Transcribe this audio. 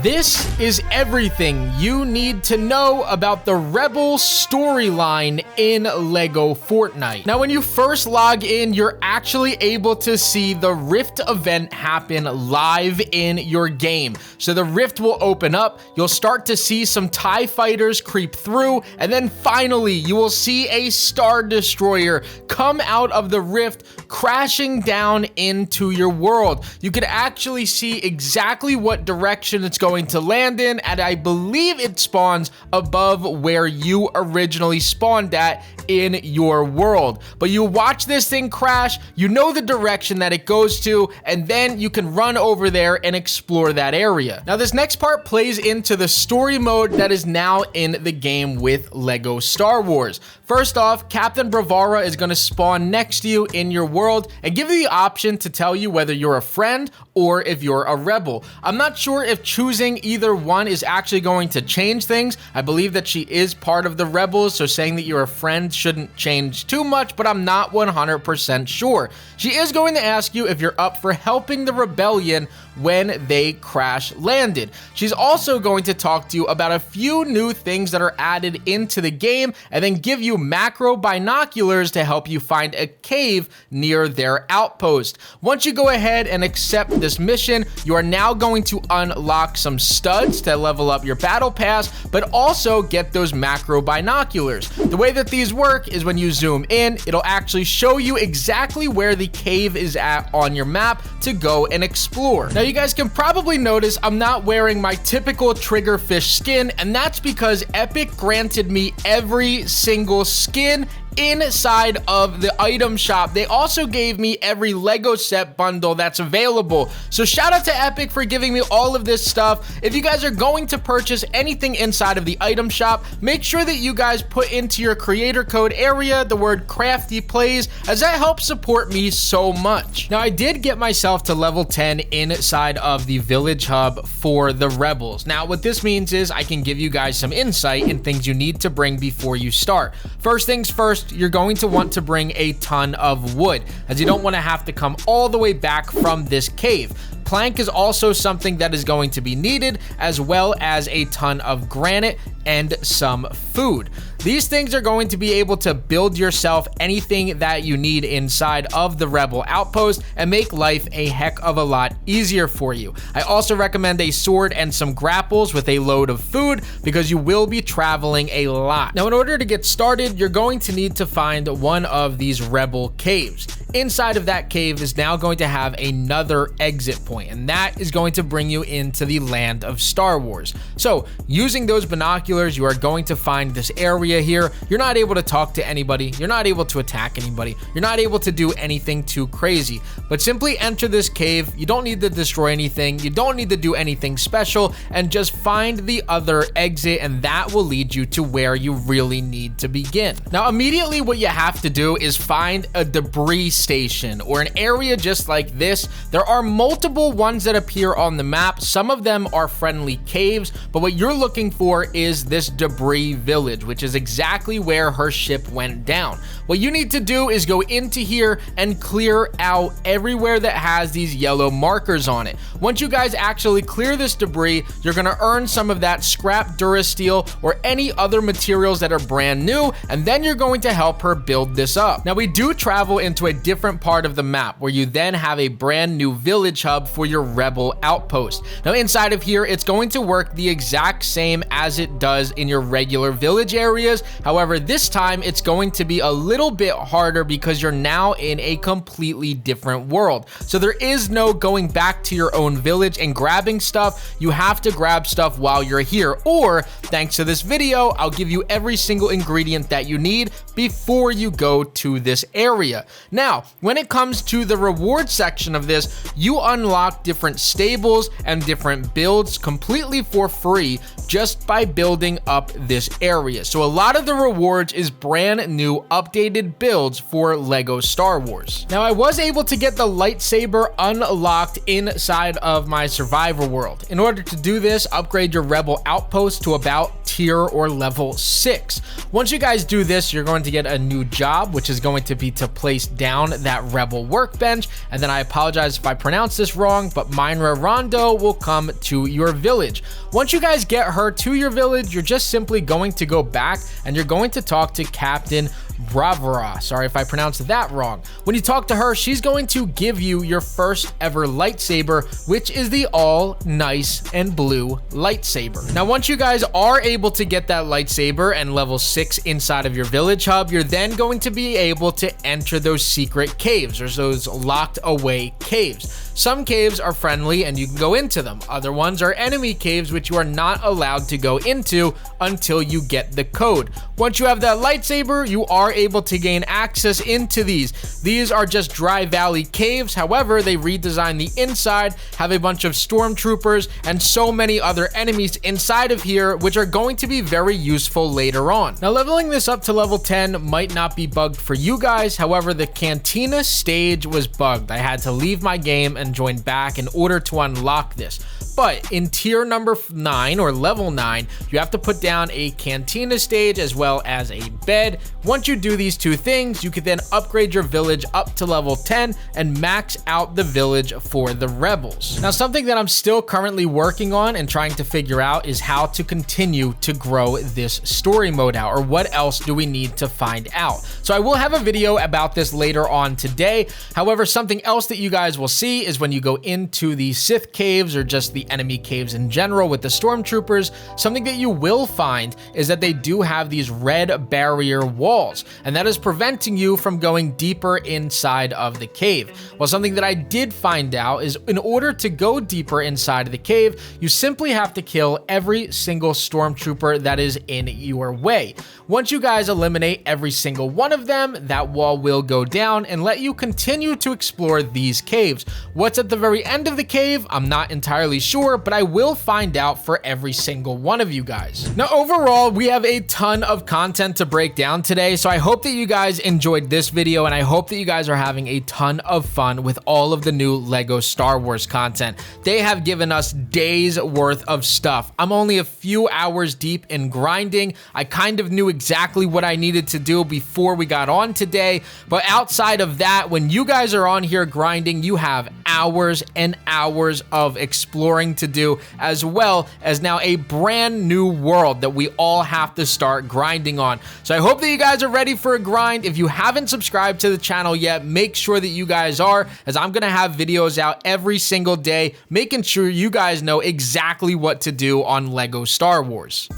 This is everything you need to know about the Rebel storyline in LEGO Fortnite. Now, when you first log in, you're actually able to see the Rift event happen live in your game. So the Rift will open up, you'll start to see some TIE fighters creep through, and then finally you will see a Star Destroyer come out of the Rift, crashing down into your world. You can actually see exactly what direction it's going to land in, and I believe it spawns above where you originally spawned at in your world. But you watch this thing crash, you know the direction that it goes to, and then you can run over there and explore that area. Now, this next part plays into the story mode that is now in the game with LEGO Star Wars. First off, Captain Bravara is going to spawn next to you in your world and give you the option to tell you whether you're a friend or if you're a rebel. I'm not sure if choosing either one is actually going to change things. I believe that she is part of the rebels, so saying that you're a friend shouldn't change too much, but I'm not 100% sure. She is going to ask you if you're up for helping the rebellion when they crash landed. She's also going to talk to you about a few new things that are added into the game and then give you macro binoculars to help you find a cave near their outpost. Once you go ahead and accept this mission, you are now going to unlock some studs to level up your battle pass, but also get those macro binoculars. The way that these work is when you zoom in, it'll actually show you exactly where the cave is at on your map to go and explore. Now, you guys can probably notice I'm not wearing my typical triggerfish skin, and that's because Epic granted me every single skin inside of the item shop. They also gave me every LEGO set bundle that's available. So shout out to Epic for giving me all of this stuff. If you guys are going to purchase anything inside of the item shop, make sure that you guys put into your creator code area the word CRAFTYPLAYS, as that helps support me so much. Now, I did get myself to level 10 inside of the village hub for the rebels. Now, what this means is I can give you guys some insight in things you need to bring before you start. First things first, you're going to want to bring a ton of wood, as you don't want to have to come all the way back from this cave. Plank is also something that is going to be needed, as well as a ton of granite and some food. These things are going to be able to build yourself anything that you need inside of the Rebel outpost and make life a heck of a lot easier for you. I also recommend a sword and some grapples with a load of food, because you will be traveling a lot. Now, in order to get started, you're going to need to find one of these Rebel caves. Inside of that cave is now going to have another exit point, and that is going to bring you into the land of Star Wars. So, using those binoculars, you are going to find this area here. You're not able to talk to anybody. You're not able to attack anybody. You're not able to do anything too crazy, but simply enter this cave. You don't need to destroy anything. You don't need to do anything special, and just find the other exit, and that will lead you to where you really need to begin. Now, immediately what you have to do is find a debris station, or an area just like this. There are multiple ones that appear on the map. Some of them are friendly caves, but what you're looking for is this debris village, which is exactly where her ship went down. What you need to do is go into here and clear out everywhere that has these yellow markers on it. Once you guys actually clear this debris, you're going to earn some of that scrap Durasteel or any other materials that are brand new, and then you're going to help her build this up. Now, we do travel into a different part of the map where you then have a brand new village hub for your Rebel outpost. Now, inside of here, it's going to work the exact same as it does in your regular village areas. However, this time it's going to be a little bit harder because you're now in a completely different world. So there is no going back to your own village and grabbing stuff. You have to grab stuff while you're here, or thanks to this video, I'll give you every single ingredient that you need before you go to this area. Now, when it comes to the reward section of this, you unlock different stables and different builds completely for free just by building up this area. So a lot of the rewards is brand new updated builds for LEGO Star Wars. Now, I was able to get the lightsaber unlocked inside of my survivor world. In order to do this, upgrade your Rebel outpost to about tier or level 6. Once you guys do this, you're going to get a new job, which is going to be to place down down that rebel workbench, and then I apologize if I pronounce this wrong, but Mynra Rondo will come to your village. Once you guys get her to your village, you're just simply going to go back and you're going to talk to Captain Bravara. Sorry if I pronounced that wrong. When you talk to her, she's going to give you your first ever lightsaber, which is the all nice and blue lightsaber. Now, once you guys are able to get that lightsaber and level 6 inside of your village hub, you're then going to be able to enter those secret caves, or those locked away caves. Some caves are friendly and you can go into them. Other ones are enemy caves, which you are not allowed to go into until you get the code. Once you have that lightsaber, you are able to gain access into these. These are just dry valley caves. However, they redesigned the inside, have a bunch of stormtroopers and so many other enemies inside of here, which are going to be very useful later on. Now, leveling this up to level 10 might not be bugged for you guys. However, the Cantina stage was bugged. I had to leave my game and join back in order to unlock this. But in tier number 9 or level 9, you have to put down a Cantina stage as well as a bed. Once you do these two things, you can then upgrade your village up to level 10 and max out the village for the rebels. Now, something that I'm still currently working on and trying to figure out is how to continue to grow this story mode out, or what else do we need to find out. So I will have a video about this later on today. However, something else that you guys will see is when you go into the Sith caves, or just the enemy caves in general with the stormtroopers, something that you will find is that they do have these red barrier walls, and that is preventing you from going deeper inside of the cave. Well, something that I did find out is in order to go deeper inside of the cave, you simply have to kill every single stormtrooper that is in your way. Once you guys eliminate every single one of them, that wall will go down and let you continue to explore these caves. What's at the very end of the cave, I'm not entirely sure, but I will find out for every single one of you guys. Now, overall, we have a ton of content to break down today, so I hope that you guys enjoyed this video, and I hope that you guys are having a ton of fun with all of the new Lego Star Wars content. They have given us days worth of stuff. I'm only a few hours deep in grinding. I kind of knew exactly what I needed to do before we got on today, but outside of that, when you guys are on here grinding, you have hours and hours of exploring to do, as well as now a brand new world that we all have to start grinding on. So I hope that you guys are ready for a grind. If you haven't subscribed to the channel yet, make sure that you guys are, as I'm gonna have videos out every single day, making sure you guys know exactly what to do on Lego Star Wars.